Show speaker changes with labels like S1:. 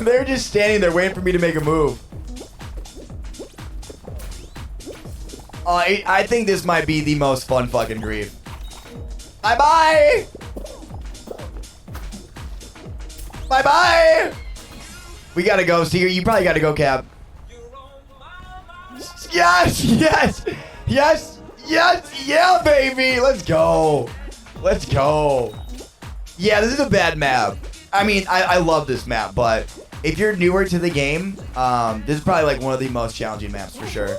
S1: They're just standing there waiting for me to make a move. I think this might be the most fun fucking grief. Bye-bye! Bye-bye! We gotta go, Seeker. You probably gotta go, Cap. Yes! Yes! Yes! Yes! Yeah, baby! Let's go. Let's go. Yeah, this is a bad map. I mean, I love this map, but if you're newer to the game, this is probably like one of the most challenging maps for sure.